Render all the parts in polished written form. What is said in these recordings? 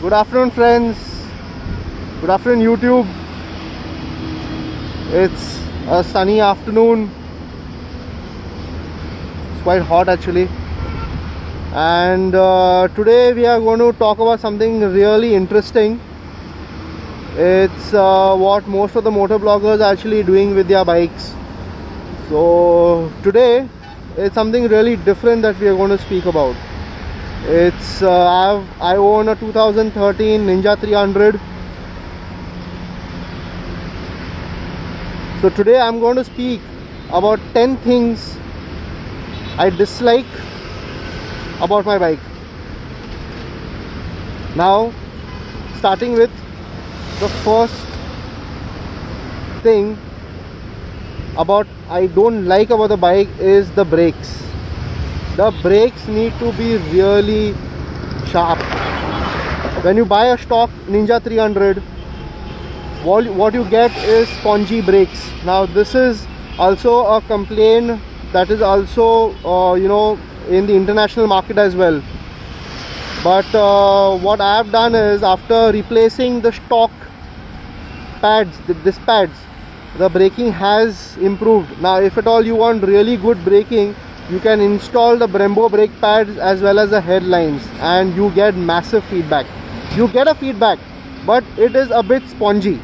Good afternoon, friends. Good afternoon, YouTube. It's a sunny afternoon. It's quite hot actually. And today we are going to talk about something really interesting. It's what most of the motor bloggers are actually doing with their bikes. So today it's something really different that we are going to speak about. It's I own a 2013 Ninja 300. So today I'm going to speak about 10 things I dislike about my bike. Now, starting with the first thing about I don't like about the bike is the brakes. The brakes need to be really sharp. When you buy a stock Ninja 300, what you get is spongy brakes. Now this is also a complaint that is also in the international market as well. But what I have done is, after replacing the stock pads, the disc pads, the braking has improved. Now if at all you want really good braking, you can install the Brembo brake pads as well as the headlines, and you get massive feedback. You get a feedback, but it is a bit spongy.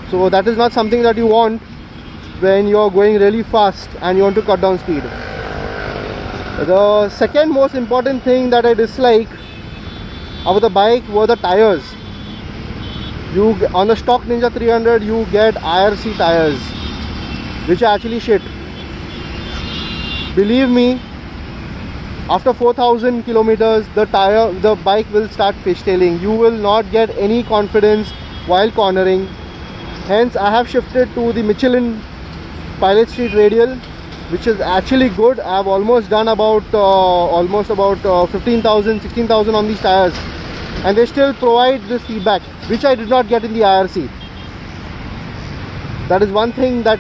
So that is not something that you want when you're going really fast and you want to cut down speed. The second most important thing that I dislike about the bike were the tires. On the stock Ninja 300 you get IRC tires, which are actually shit. Believe me, after 4,000 kilometers the bike will start fishtailing. You will not get any confidence while cornering. Hence I have shifted to the Michelin Pilot Street Radial, which is actually good. I have almost done about 15,000 16,000 on these tires, and they still provide this feedback, which I did not get in the IRC. That is one thing that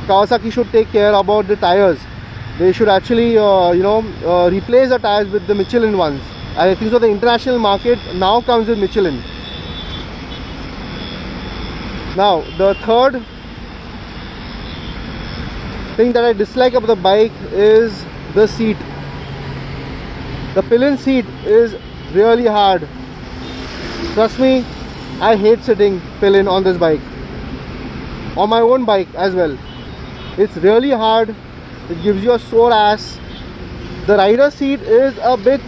Kawasaki should take care about the tires. They should actually replace the tires with the Michelin ones. I think so the international market now comes with Michelin. Now the third thing that I dislike about the bike is the seat. The pillion seat is really hard. Trust me, I hate sitting pillion on this bike, on my own bike as well. It's really hard. It gives you a sore ass. The rider seat is a bit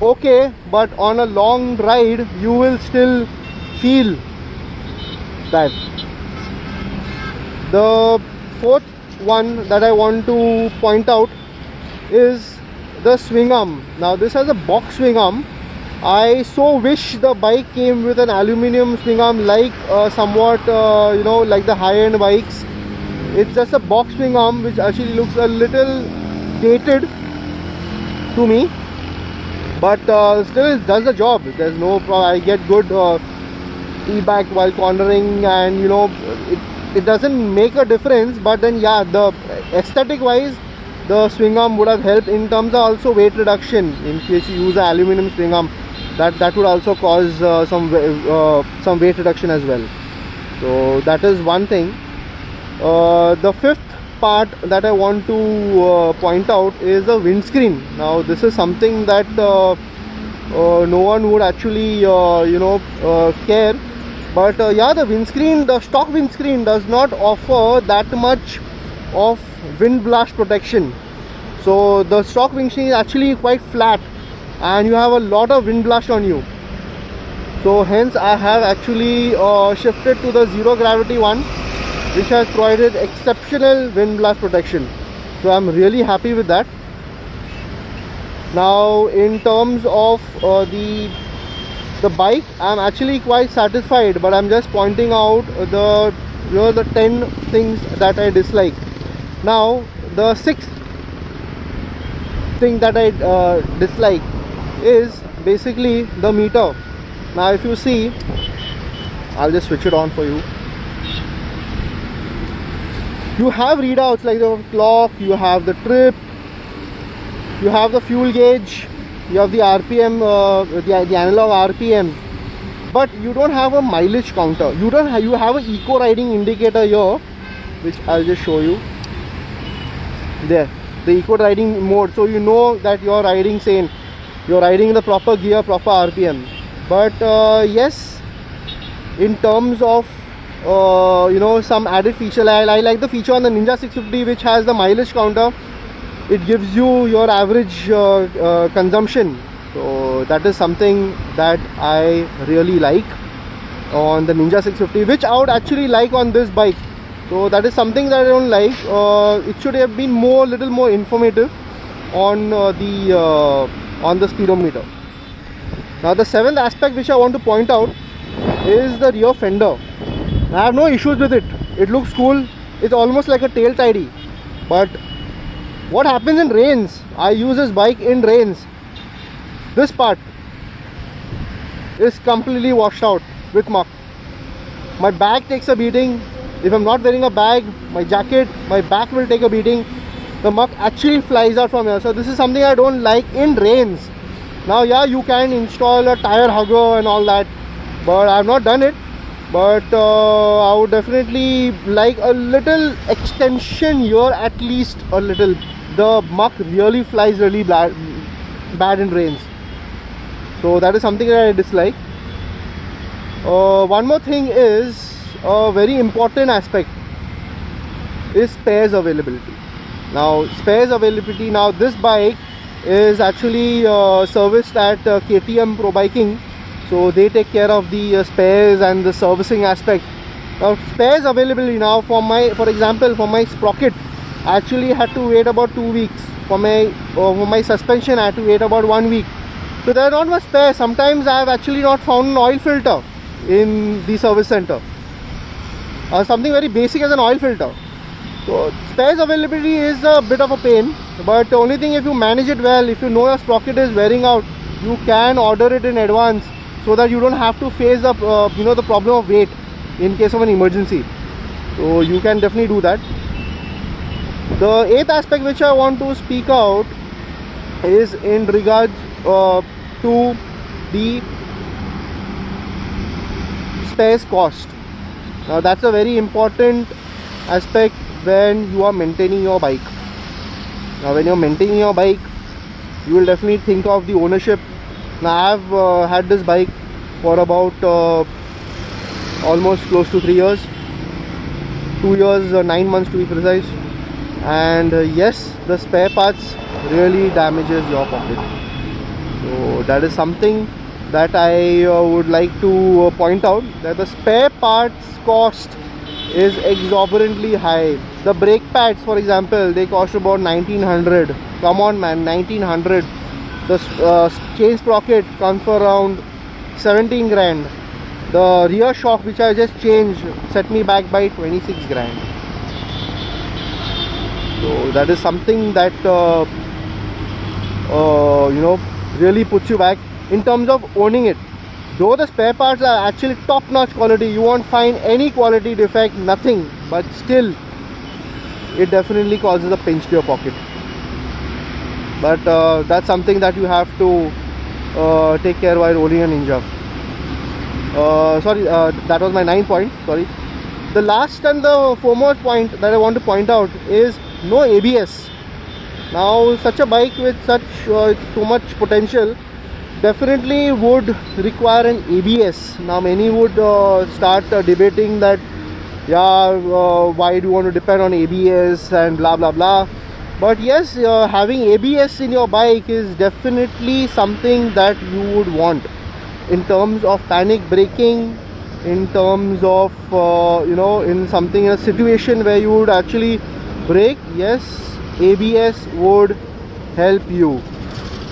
okay, but on a long ride you will still feel that. The fourth one that I want to point out is the swing arm. Now this has a box swing arm. I so wish the bike came with an aluminum swing arm, like somewhat like the high-end bikes. It's just a box swing arm, which actually looks a little dated to me, but still it does the job. There's no problem. I get good feedback while cornering, and it doesn't make a difference. But then yeah, the aesthetic wise the swing arm would have helped in terms of also weight reduction. In case you use an aluminum swing arm, that would also cause some weight reduction as well. So that is one thing. The fifth part that I want to point out is the windscreen. Now this is something that no one would actually care, but yeah, the windscreen, the stock windscreen does not offer that much of wind blast protection. So the stock windscreen is actually quite flat, and you have a lot of wind blast on you. So hence I have actually shifted to the zero gravity one, which has provided exceptional wind blast protection. So I'm really happy with that. Now in terms of the bike, I'm actually quite satisfied, but I'm just pointing out the 10 things that I dislike. Now the sixth thing that I dislike is basically the meter. Now if you see, I'll just switch it on for you. You have readouts like the clock, you have the trip, you have the fuel gauge, you have the RPM, the analog RPM, but you don't have a mileage counter. You have an eco riding indicator here, which I'll just show you. There, the eco riding mode, so you know that you're riding sane, you're riding in the proper gear, proper RPM. But yes, in terms of some added feature, I like the feature on the Ninja 650 which has the mileage counter. It gives you your average consumption, so that is something that I really like on the Ninja 650, which I would actually like on this bike. So that is something that I don't like. It should have been little more informative on the speedometer. Now the seventh aspect which I want to point out is the rear fender. I have no issues with it. It looks cool. It's almost like a tail tidy. But what happens in rains? I use this bike in rains. This part is completely washed out with muck. My bag takes a beating. If I'm not wearing a bag, my jacket, my back will take a beating. The muck actually flies out from here. So this is something I don't like in rains. Now yeah, you can install a tire hugger and all that, but I have not done it. But I would definitely like a little extension here, at least a little. The muck really flies really bad in rains. So that is something that I dislike. One more thing is a very important aspect is spares availability. Now spares availability, now this bike is actually serviced at KTM Pro Biking, so they take care of the spares and the servicing aspect. Now spares availability, now for example for my sprocket, I actually had to wait about 2 weeks. For my suspension I had to wait about 1 week. So there are not much spares. Sometimes I have actually not found an oil filter in the service center. Something very basic as an oil filter. So spares availability is a bit of a pain, but the only thing, if you manage it well, if you know your sprocket is wearing out, you can order it in advance so that you don't have to face the the problem of weight in case of an emergency. So you can definitely do that. The eighth aspect which I want to speak out is in regards to the spares cost. Now that's a very important aspect when you are maintaining your bike. Now when you're maintaining your bike, you will definitely think of the ownership. Now I have had this bike for about almost close to 3 years, 2 years 9 months to be precise, and yes, the spare parts really damages your pocket. So that is something that I would like to point out, that the spare parts cost is exorbitantly high. The brake pads, for example, they cost about 1900. Come on man, 1900. The chain sprocket comes for around 17 grand. The rear shock which I just changed set me back by 26 grand. So that is something that really puts you back in terms of owning it. Though the spare parts are actually top-notch quality, you won't find any quality defect, nothing, but still it definitely causes a pinch to your pocket. But that's something that you have to take care while owning a Ninja. That was my 9th point. Sorry. The last and the foremost point that I want to point out is no ABS. Now such a bike with so much potential definitely would require an ABS. Now many would start debating that, why do you want to depend on ABS and blah blah blah. But yes, having ABS in your bike is definitely something that you would want in terms of panic braking, in terms of in a situation where you would actually brake. Yes, ABS would help you.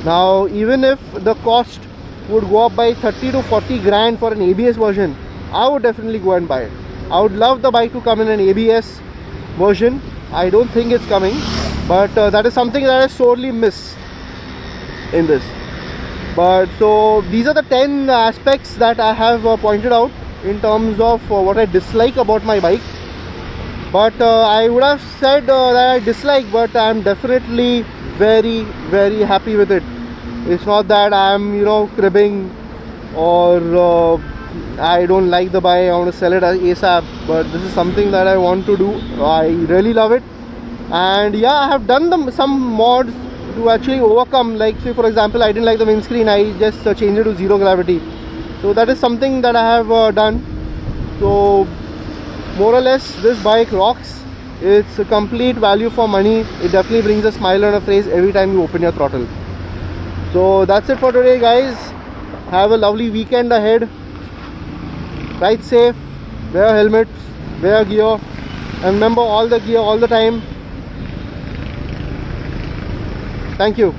Now even if the cost would go up by 30 to 40 grand for an ABS version, I would definitely go and buy it. I would love the bike to come in an ABS version. I don't think it's coming, but that is something that I sorely miss in this. But so these are the 10 aspects that I have pointed out in terms of what I dislike about my bike. But I would have said that I dislike, but I am definitely very happy with it. It's not that I'm, cribbing, or I don't like the bike, I want to sell it ASAP. But this is something that I want to do. I really love it. And yeah, I have done some mods to actually overcome. Like, say for example, I didn't like the windscreen, I just changed it to zero gravity. So that is something that I have done. So more or less, this bike rocks. It's a complete value for money. It definitely brings a smile on your face every time you open your throttle. So that's it for today, guys. Have a lovely weekend ahead. Ride safe, wear helmets, wear gear, and remember all the gear all the time. Thank you.